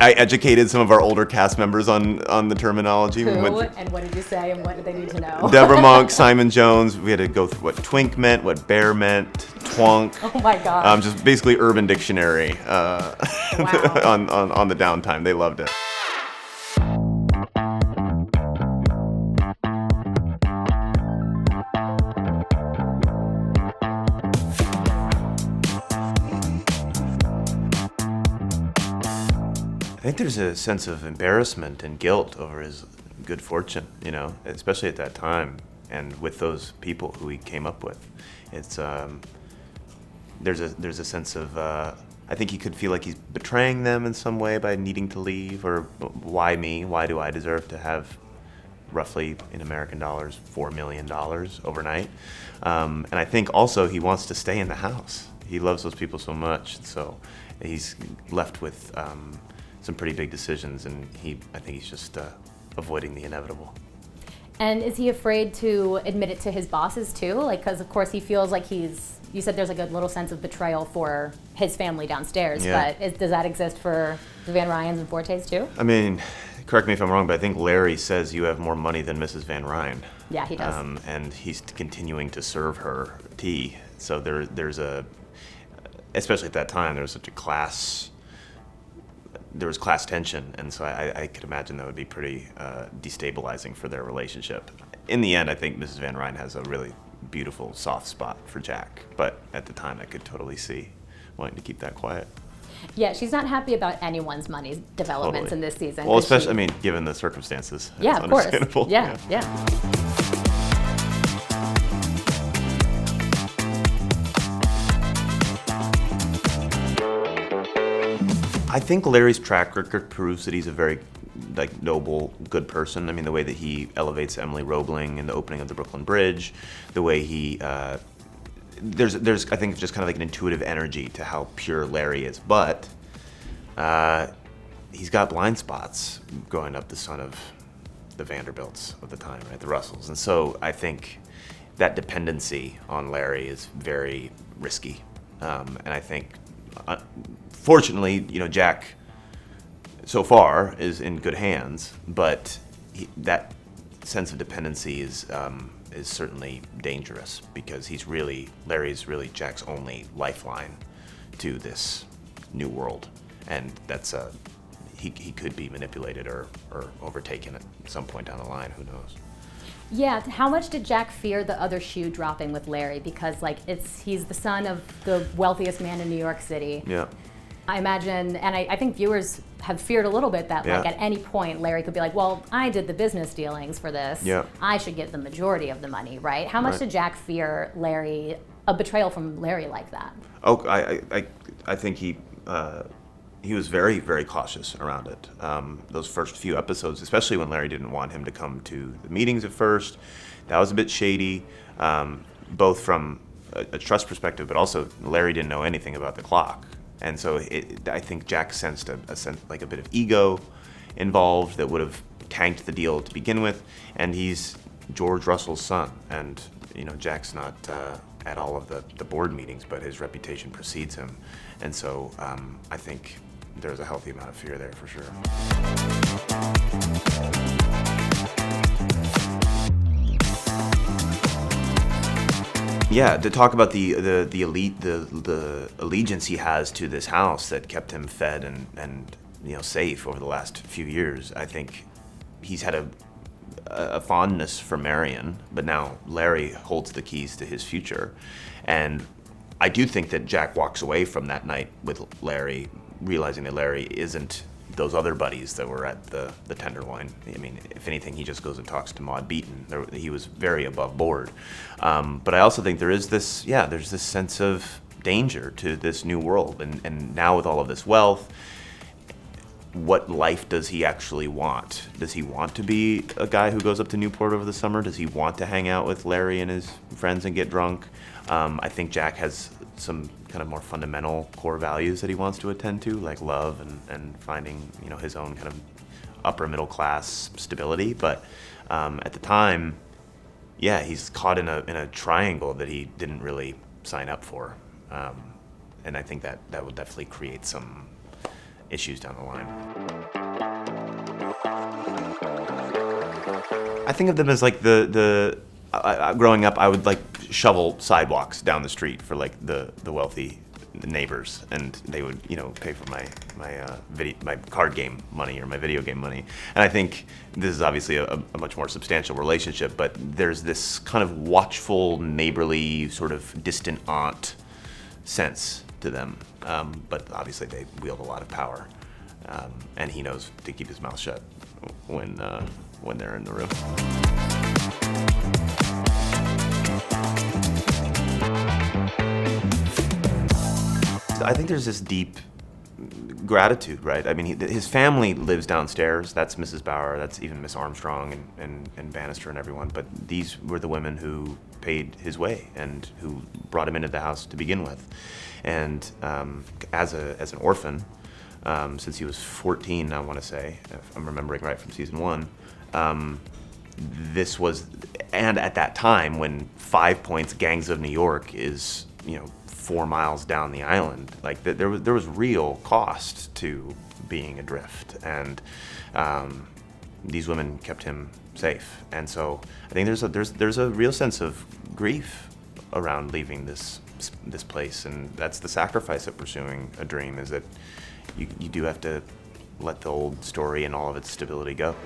I educated some of our older cast members on the terminology. Who, and what did you say, and what did they need to know? Deborah Monk, Simon Jones. We had to go through what twink meant, what bear meant, twonk. Oh my God. Just basically Urban Dictionary Wow. on the downtime. They loved it. I think there's a sense of embarrassment and guilt over his good fortune, especially at that time, and with those people who he came up with. It's there's a sense of I think he could feel like he's betraying them in some way by needing to leave, or why me? Why do I deserve to have roughly in American dollars $4 million overnight? And I think also he wants to stay in the house. He loves those people so much, so he's left with some pretty big decisions, and I think he's just avoiding the inevitable. And is he afraid to admit it to his bosses too? Because of course he feels like you said there's like a little sense of betrayal for his family downstairs, yeah. But does that exist for the Van Ryens and Fortes too? I mean, correct me if I'm wrong, but I think Larry says you have more money than Mrs. Van Ryn. Yeah, he does. And he's continuing to serve her tea. So there's especially at that time, there was such a class tension, and so I could imagine that would be pretty destabilizing for their relationship. In the end, I think Mrs. Van Ryn has a really beautiful, soft spot for Jack, but at the time I could totally see wanting to keep that quiet. Yeah, she's not happy about anyone's money developments in this season. Well, especially, given the circumstances. Yeah, it's of course. Understandable. Yeah. I think Larry's track record proves that he's a very noble, good person. I mean, the way that he elevates Emily Roebling in the opening of the Brooklyn Bridge, the way he there's I think just kind of like an intuitive energy to how pure Larry is, but he's got blind spots growing up the son of the Vanderbilts of the time, right, the Russells, and so I think that dependency on Larry is very risky, and I think. Fortunately, Jack so far is in good hands, but that sense of dependency is certainly dangerous because Larry's really Jack's only lifeline to this new world, and that's he could be manipulated or overtaken at some point down the line. Who knows? Yeah, how much did Jack fear the other shoe dropping with Larry? Because he's the son of the wealthiest man in New York City. Yeah. I imagine, and I think viewers have feared a little bit that at any point Larry could be like, well, I did the business dealings for this. Yeah. I should get the majority of the money, right? How much did Jack fear a betrayal from Larry like that? Oh, I think he was very, very cautious around it. Those first few episodes, especially when Larry didn't want him to come to the meetings at first, that was a bit shady, both from a trust perspective, but also Larry didn't know anything about the clock. And so I think Jack sensed a sense, like a bit of ego involved that would have tanked the deal to begin with. And he's George Russell's son, and Jack's not at all of the board meetings, but his reputation precedes him. And so I think there's a healthy amount of fear there for sure. Yeah, to talk about the allegiance he has to this house that kept him fed and safe over the last few years. I think he's had a fondness for Marion, but now Larry holds the keys to his future, and I do think that Jack walks away from that night with Larry, realizing that Larry isn't those other buddies that were at the Tenderloin. I mean, if anything, he just goes and talks to Maude Beaton. He was very above board. But I also think there's this sense of danger to this new world. And now with all of this wealth, what life does he actually want? Does he want to be a guy who goes up to Newport over the summer? Does he want to hang out with Larry and his friends and get drunk? I think Jack has some kind of more fundamental core values that he wants to attend to, like love and finding his own kind of upper middle class stability. But at the time, he's caught in a triangle that he didn't really sign up for, and I think that would definitely create some issues down the line. I think of them as like growing up, I would like shovel sidewalks down the street for like the wealthy neighbors, and they would, you know, pay for my card game money or my video game money. And I think this is obviously a much more substantial relationship, but there's this kind of watchful, neighborly, sort of distant aunt sense to them. But obviously they wield a lot of power, and he knows to keep his mouth shut when they're in the room. I think there's this deep gratitude, right? I mean, his family lives downstairs. That's Mrs. Bauer, that's even Miss Armstrong and Bannister and everyone. But these were the women who paid his way and who brought him into the house to begin with. And as an orphan, since he was 14, I want to say, if I'm remembering right from season 1, this was, and at that time when 5 Points Gangs of New York is, you know, 4 miles down the island, like there was real cost to being adrift, and these women kept him safe. And so I think there's a real sense of grief around leaving this place, and that's the sacrifice of pursuing a dream, is that you do have to let the old story and all of its stability go.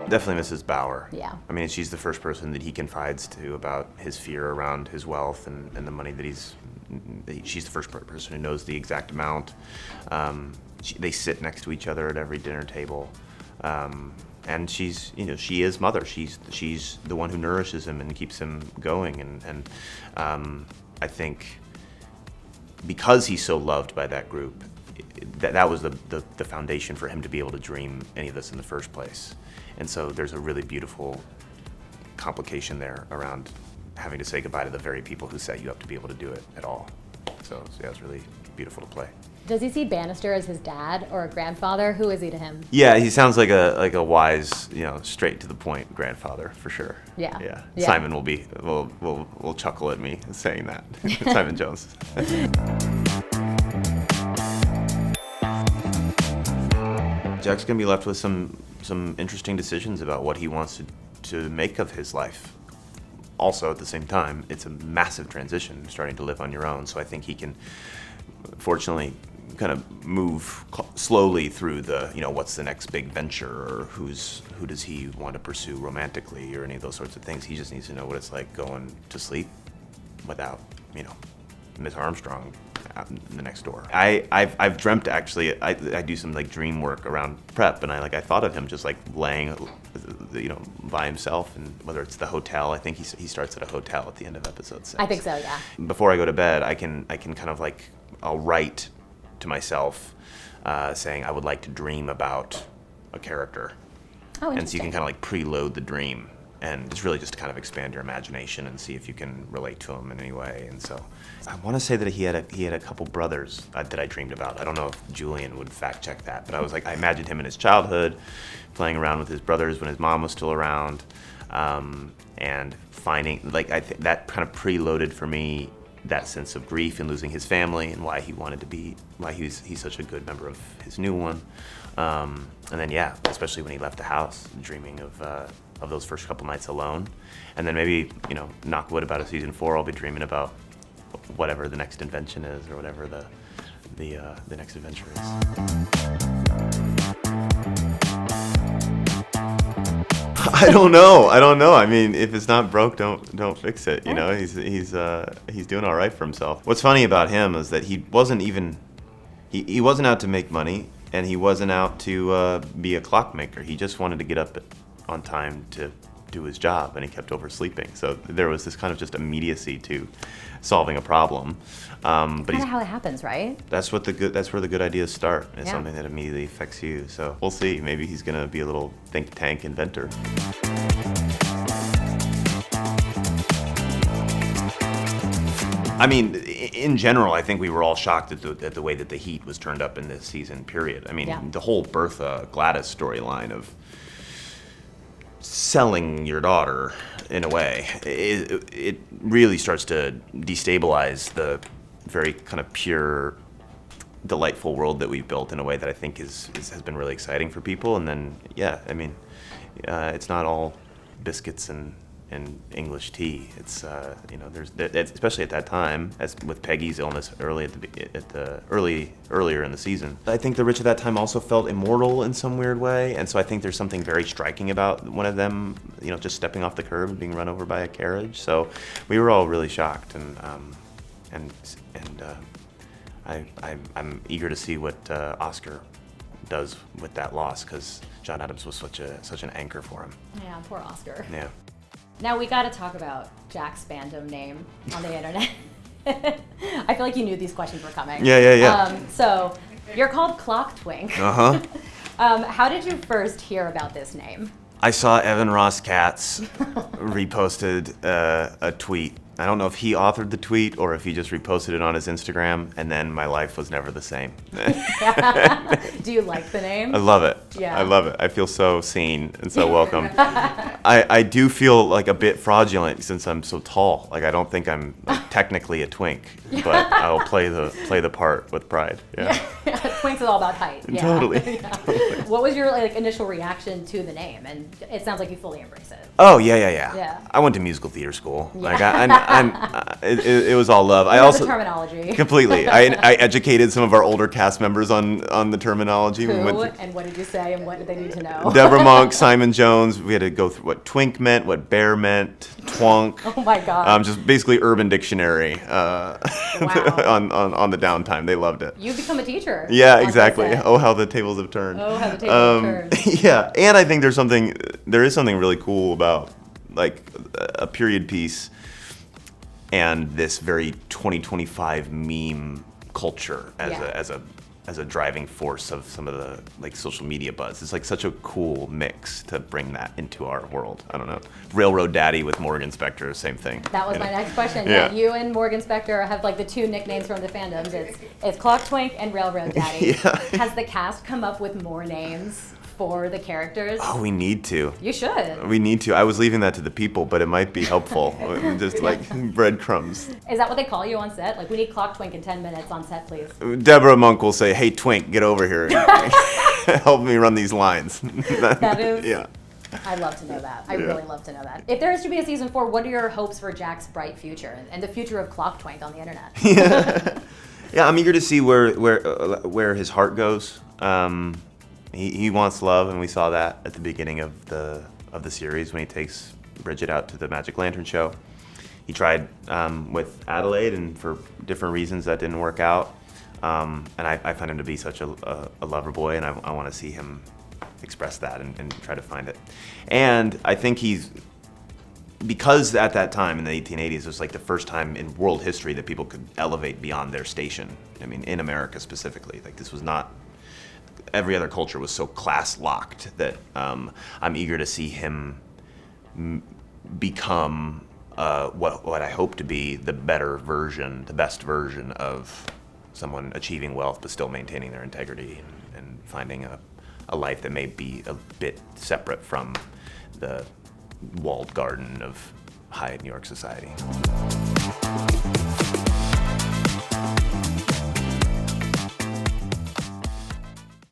Definitely Mrs. Bauer. Yeah. I mean, she's the first person that he confides to about his fear around his wealth and the money that she's the first person who knows the exact amount. They sit next to each other at every dinner table. And she's, you know, she is mother. She's the one who nourishes him and keeps him going. And I think because he's so loved by that group, that was the foundation for him to be able to dream any of this in the first place. And so there's a really beautiful complication there around having to say goodbye to the very people who set you up to be able to do it at all. So yeah, it's really beautiful to play. Does he see Bannister as his dad or a grandfather? Who is he to him? Yeah, he sounds like a wise, you know, straight to the point grandfather for sure. Yeah. Yeah. Simon will chuckle at me saying that. Simon Jones. Jack's gonna be left with some interesting decisions about what he wants to make of his life. Also, at the same time, it's a massive transition, starting to live on your own. So I think he can, fortunately, kind of move slowly through the, you know, what's the next big venture, or who does he want to pursue romantically, or any of those sorts of things. He just needs to know what it's like going to sleep without, you know, Miss Armstrong out in the next door. I've dreamt, actually, I do some like dream work around prep, and I thought of him just like laying, you know, by himself, and whether it's the hotel. I think he starts at a hotel at the end of episode 6. I think so, yeah. Before I go to bed, I can kind of like, I'll write to myself saying I would like to dream about a character. Oh, interesting. And so you can kind of like preload the dream, and it's really just to kind of expand your imagination and see if you can relate to him in any way. And so I want to say that he had a couple brothers that I dreamed about. I don't know if Julian would fact check that, but I was like, I imagined him in his childhood playing around with his brothers when his mom was still around, and finding, like, that kind of preloaded for me that sense of grief in losing his family, and why he's such a good member of his new one. And then, yeah, especially when he left the house, dreaming of those first couple nights alone. And then maybe, you know, knock wood, about a season 4, I'll be dreaming about whatever the next invention is, or whatever the next adventure is. I don't know. I mean, if it's not broke, don't fix it. You know, he's doing all right for himself. What's funny about him is that he wasn't out to make money, and he wasn't out to be a clockmaker. He just wanted to get up on time to do his job, and he kept oversleeping. So there was this kind of just immediacy to solving a problem. But That's how it happens, right? That's where the good ideas start. It's Yeah. something that immediately affects you. So we'll see. Maybe he's gonna be a little think tank inventor. I mean, in general, I think we were all shocked at the way that the heat was turned up in this season, period. I mean, Yeah. the whole Bertha Gladys storyline of selling your daughter in a way. It really starts to destabilize the very kind of pure, delightful world that we've built in a way that I think has been really exciting for people. And then, yeah, I mean, it's not all biscuits and English tea. It's especially at that time, as with Peggy's illness earlier in the season. I think the rich at that time also felt immortal in some weird way, and so I think there's something very striking about one of them, just stepping off the curb and being run over by a carriage. So we were all really shocked, and I'm eager to see what Oscar does with that loss, because John Adams was such an anchor for him. Yeah, poor Oscar. Yeah. Now we got to talk about Jack's fandom name on the internet. I feel like you knew these questions were coming. Yeah. So you're called Clock Twink. Uh-huh. How did you first hear about this name? I saw Evan Ross Katz reposted a tweet. I don't know if he authored the tweet or if he just reposted it on his Instagram, and then my life was never the same. Do you like the name? I love it. Yeah. I love it. I feel so seen and so welcome. I do feel like a bit fraudulent since I'm so tall. Like, I don't think I'm technically a twink, but I'll play the part with pride. Yeah. Twinks is all about height. Yeah. Totally. Yeah. What was your initial reaction to the name? And it sounds like you fully embrace it. Oh yeah. Yeah. I went to musical theater school. Yeah. Like it was all love. I also the terminology. Completely. I educated some of our older cast members on the terminology. Who and what did you say and what did they need to know? Deborah Monk, Simon Jones. We had to go through what twink meant, what bear meant, twonk. Oh my God. Just basically Urban Dictionary Wow. on the downtime. They loved it. You've become a teacher. Yeah, exactly. Oh, how the tables have turned. Oh, how the tables have turned. Yeah, and I think there is something really cool about like a period piece and this very 2025 meme culture as a driving force of some of the like social media buzz. It's like such a cool mix to bring that into our world. I don't know. Railroad Daddy with Morgan Spector, same thing. That was my next question. Yeah. You and Morgan Spector have like the two nicknames from the fandoms. It's Clock Twink and Railroad Daddy. Yeah. Has the cast come up with more names for the characters? Oh, we need to. You should. We need to. I was leaving that to the people, but it might be helpful. Just like breadcrumbs. Is that what they call you on set? Like, we need Clock Twink in 10 minutes on set, please. Deborah Monk will say, "Hey, Twink, get over here and help me run these lines." That is. Yeah. I'd love to know that. I really love to know that. If there is to be a season 4, what are your hopes for Jack's bright future and the future of Clock Twink on the internet? Yeah, I'm eager to see where his heart goes. He wants love, and we saw that at the beginning of the series when he takes Bridget out to the Magic Lantern show. He tried with Adelaide, and for different reasons that didn't work out. And I find him to be such a lover boy, and I want to see him express that and try to find it. And I think because at that time in the 1880s, it was like the first time in world history that people could elevate beyond their station. I mean, in America specifically, like this was not. Every other culture was so class locked that I'm eager to see him become what I hope to be the best version of someone achieving wealth but still maintaining their integrity and finding a life that may be a bit separate from the walled garden of high New York society.